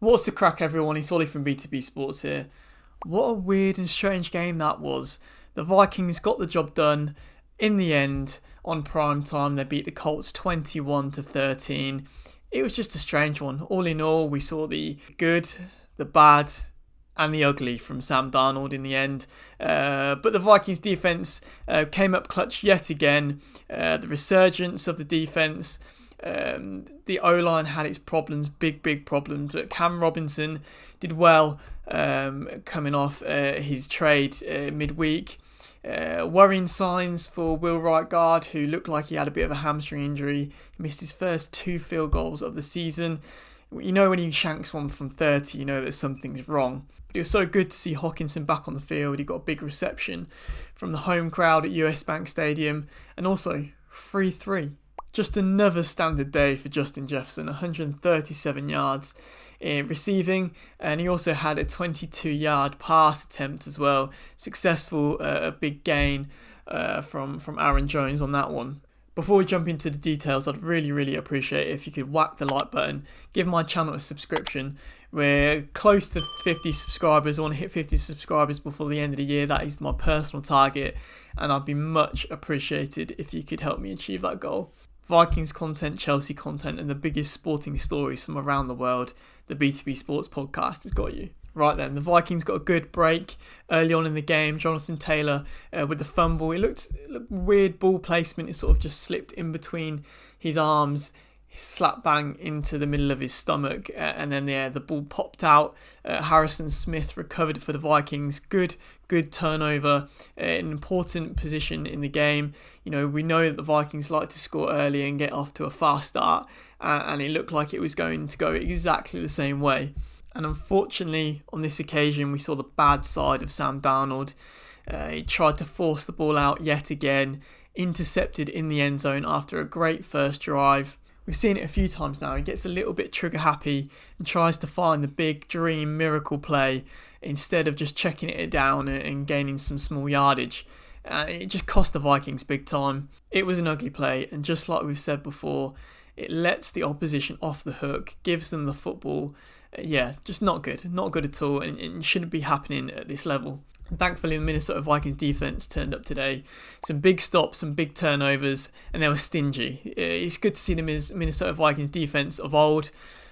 What's the crack, everyone? It's Ollie from B2B Sports here. What a weird and strange game that was. The Vikings got the job done in the end on prime time. They beat the Colts 21-13. It was just a strange one. All in all, we saw the good, the bad, and the ugly from Sam Darnold in the end. But the Vikings defence came up clutch yet again. The resurgence of the defence. The O-line had its problems, big problems, but Cam Robinson did well coming off his trade midweek. Worrying signs for Will Right guard, who looked like he had a bit of a hamstring injury. He missed his first 2 field goals of the season. You know when he shanks one from 30, you know that something's wrong. But it was so good to see Hockenson back on the field. He got a big reception from the home crowd at US Bank Stadium, and also 3-3. Just another standard day for Justin Jefferson, 137 yards receiving, and he also had a 22-yard pass attempt as well. Successful, a big gain from Aaron Jones on that one. Before we jump into the details, I'd really appreciate it if you could whack the like button, give my channel a subscription. We're close to 50 subscribers. I want to hit 50 subscribers before the end of the year. That is my personal target, and I'd be much appreciated if you could help me achieve that goal. Vikings content, Chelsea content, and the biggest sporting stories from around the world. The B2B Sports podcast has got you. Right then, the Vikings got a good break early on in the game. Jonathan Taylor with the fumble. It looked weird ball placement. It sort of just slipped in between his arms, slap bang into the middle of his stomach, and then the ball popped out. Harrison Smith recovered for the Vikings. Good turnover, an important position in the game. You know, we know that the Vikings like to score early and get off to a fast start, and it looked like it was going to go exactly the same way. And unfortunately, on this occasion, we saw the bad side of Sam Darnold. He tried to force the ball out yet again, intercepted in the end zone after a great first drive. We've seen it a few times now. He gets a little bit trigger happy and tries to find the big dream miracle play instead of just checking it down and gaining some small yardage. It just cost the Vikings big time. It was an ugly play, and just like we've said before, it lets the opposition off the hook, gives them the football. Just not good at all, and it shouldn't be happening at this level. And thankfully, the Minnesota Vikings defense turned up today. Some big stops, some big turnovers, and they were stingy. It's good to see the Minnesota Vikings defense of old.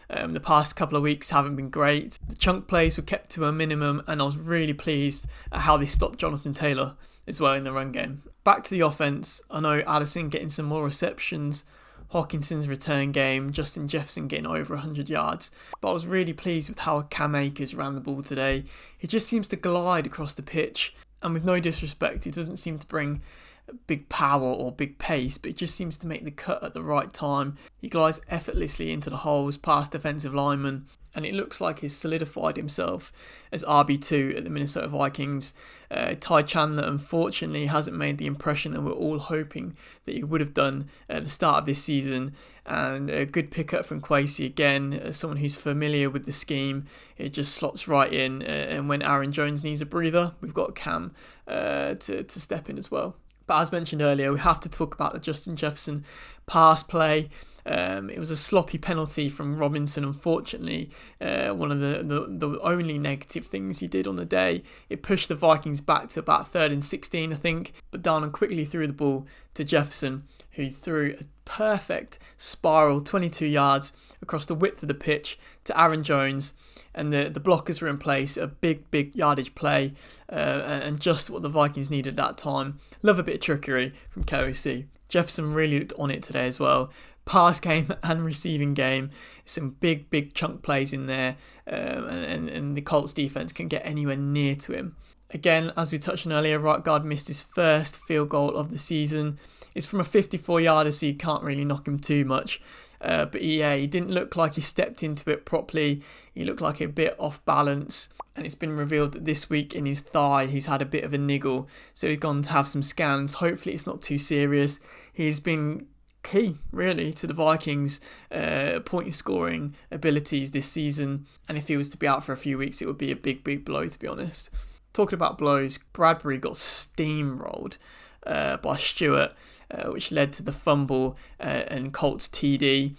The past couple of weeks haven't been great. The chunk plays were kept to a minimum, and I was really pleased at how they stopped Jonathan Taylor as well in the run game. Back to the offense. I know Addison getting some more receptions, Hawkinson's return game, Justin Jefferson getting over 100 yards. But I was really pleased with how Cam Akers ran the ball today. He just seems to glide across the pitch, and with no disrespect, he doesn't seem to bring big power or big pace, but he just seems to make the cut at the right time. He glides effortlessly into the holes past defensive linemen, and it looks like he's solidified himself as RB2 at the Minnesota Vikings. Ty Chandler unfortunately hasn't made the impression that we're all hoping that he would have done at the start of this season, and a good pickup from Kwesi again, someone who's familiar with the scheme. It just slots right in, and when Aaron Jones needs a breather, we've got Cam to step in as well. But as mentioned earlier, we have to talk about the Justin Jefferson pass play. It was a sloppy penalty from Robinson, unfortunately. One of the only negative things he did on the day. It pushed the Vikings back to about 3rd and 16, I think. But Darnold quickly threw the ball to Jefferson, who threw a perfect spiral 22 yards across the width of the pitch to Aaron Jones. And the blockers were in place, a big yardage play, and just what the Vikings needed at that time. Love a bit of trickery from KOC. Jefferson really looked on it today as well. Pass game and receiving game, some big chunk plays in there, and the Colts defense couldn't get anywhere near to him. Again, as we touched on earlier, right guard missed his first field goal of the season. It's from a 54-yarder, so you can't really knock him too much. But he didn't look like he stepped into it properly. He looked like a bit off balance. And it's been revealed that this week in his thigh, he's had a bit of a niggle. So he's gone to have some scans. Hopefully it's not too serious. He's been key, really, to the Vikings' point scoring abilities this season. And if he was to be out for a few weeks, it would be a big blow, to be honest. Talking about blows, Bradbury got steamrolled by Stewart. which led to the fumble and Colts TD.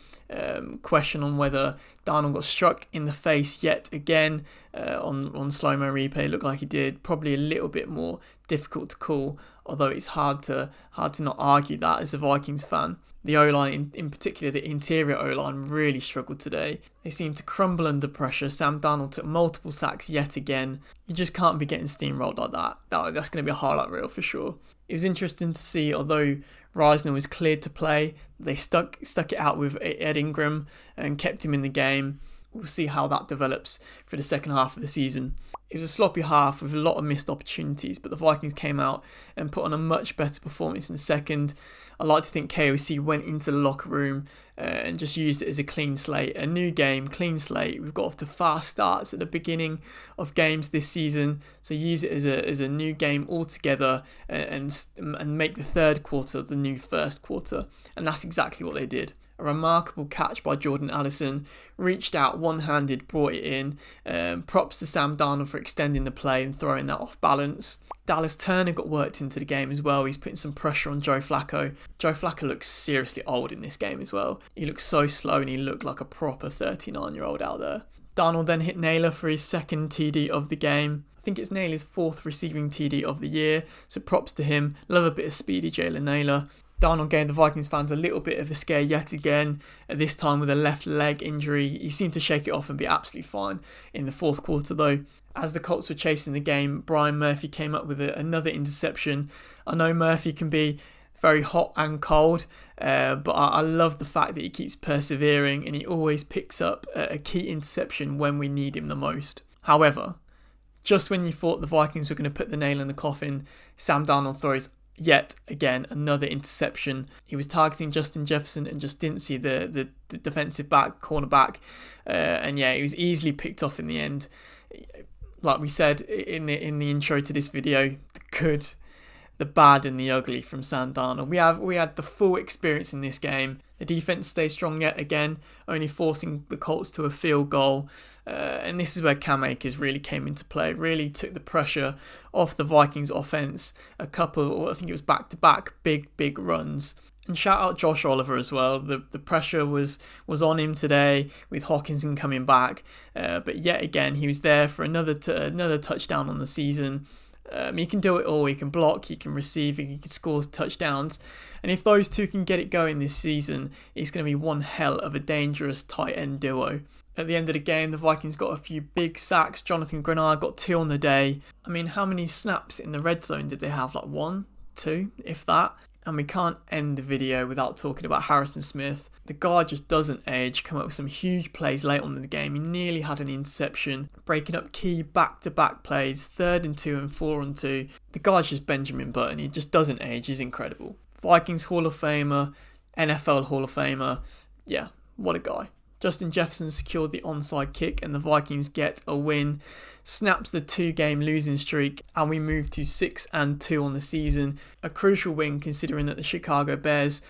Question on whether Darnold got struck in the face yet again on slow-mo replay. Looked like he did. Probably a little bit more difficult to call, although it's hard to not argue that as a Vikings fan. The O-line, in particular the interior O-line, really struggled today. They seemed to crumble under pressure. Sam Darnold took multiple sacks yet again. You just can't be getting steamrolled like that. That's going to be a highlight reel for sure. It was interesting to see, although Reisner was cleared to play, they stuck it out with Ed Ingram and kept him in the game. We'll see how that develops for the second half of the season. It was a sloppy half with a lot of missed opportunities, but the Vikings came out and put on a much better performance in the second. I like to think KOC went into the locker room and just used it as a clean slate. A new game, clean slate. We've got off to fast starts at the beginning of games this season, so use it as a new game altogether and make the third quarter the new first quarter. And that's exactly what they did. A remarkable catch by Jordan Addison, reached out one-handed, brought it in. Props to Sam Darnold for extending the play and throwing that off balance. Dallas Turner got worked into the game as well. He's putting some pressure on Joe Flacco. Joe Flacco looks seriously old in this game as well. He looks so slow and he looked like a proper 39-year-old out there. Darnold then hit Naylor for his second TD of the game. I think it's Naylor's fourth receiving TD of the year, so props to him. Love a bit of speedy Jalen Naylor. Darnold gave the Vikings fans a little bit of a scare yet again, this time with a left leg injury. He seemed to shake it off and be absolutely fine in the fourth quarter though. As the Colts were chasing the game, Brian Murphy came up with another interception. I know Murphy can be very hot and cold, but I love the fact that he keeps persevering and he always picks up a key interception when we need him the most. However, just when you thought the Vikings were going to put the nail in the coffin, Sam Darnold throws yet again another interception. He was targeting Justin Jefferson and just didn't see the defensive back, cornerback, and yeah, he was easily picked off in the end. Like we said in the intro to this video, the good, the bad and the ugly from Sam Darnold. We had the full experience in this game. The defense stayed strong yet again, only forcing the Colts to a field goal. And this is where Cam Akers really came into play, really took the pressure off the Vikings offense. I think it was back-to-back big runs. And shout out Josh Oliver as well. The pressure was on him today with Hockenson coming back. But yet again, he was there for another touchdown on the season. He can do it all. He can block, he can receive, he can score touchdowns. And if those two can get it going this season, it's going to be one hell of a dangerous tight end duo. At the end of the game, the Vikings got a few big sacks. Jonathan Greenard got 2 on the day. I mean, how many snaps in the red zone did they have? Like 1, 2, if that? And we can't end the video without talking about Harrison Smith. The guy just doesn't age, come up with some huge plays late on in the game. He nearly had an interception, breaking up key back-to-back plays, 3rd and 2 and 4 and 2. The guy's just Benjamin Button. He just doesn't age. He's incredible. Vikings Hall of Famer, NFL Hall of Famer. Yeah, what a guy. Justin Jefferson secured the onside kick and the Vikings get a win. Snaps the 2-game losing streak and we move to 6-2 on the season. A crucial win considering that the Chicago Bears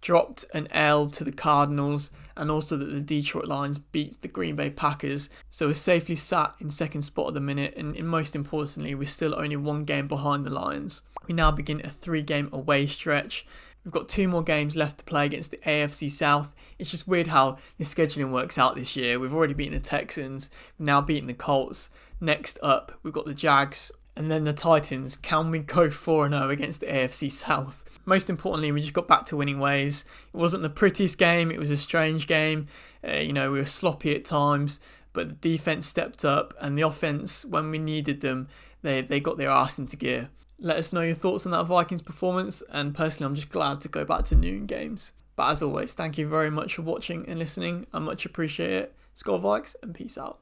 dropped an L to the Cardinals and also that the Detroit Lions beat the Green Bay Packers. So we're safely sat in second spot at the minute and most importantly, we're still only 1 game behind the Lions. We now begin a 3-game away stretch. We've got 2 more games left to play against the AFC South. It's just weird how the scheduling works out this year. We've already beaten the Texans, we've now beaten the Colts. Next up, we've got the Jags and then the Titans. Can we go 4-0 against the AFC South? Most importantly, we just got back to winning ways. It wasn't the prettiest game, it was a strange game. We were sloppy at times, but the defense stepped up and the offense, when we needed them, they got their arse into gear. Let us know your thoughts on that Vikings performance, and personally I'm just glad to go back to noon games. But as always, thank you very much for watching and listening. I much appreciate it. SKOL Vikes and peace out.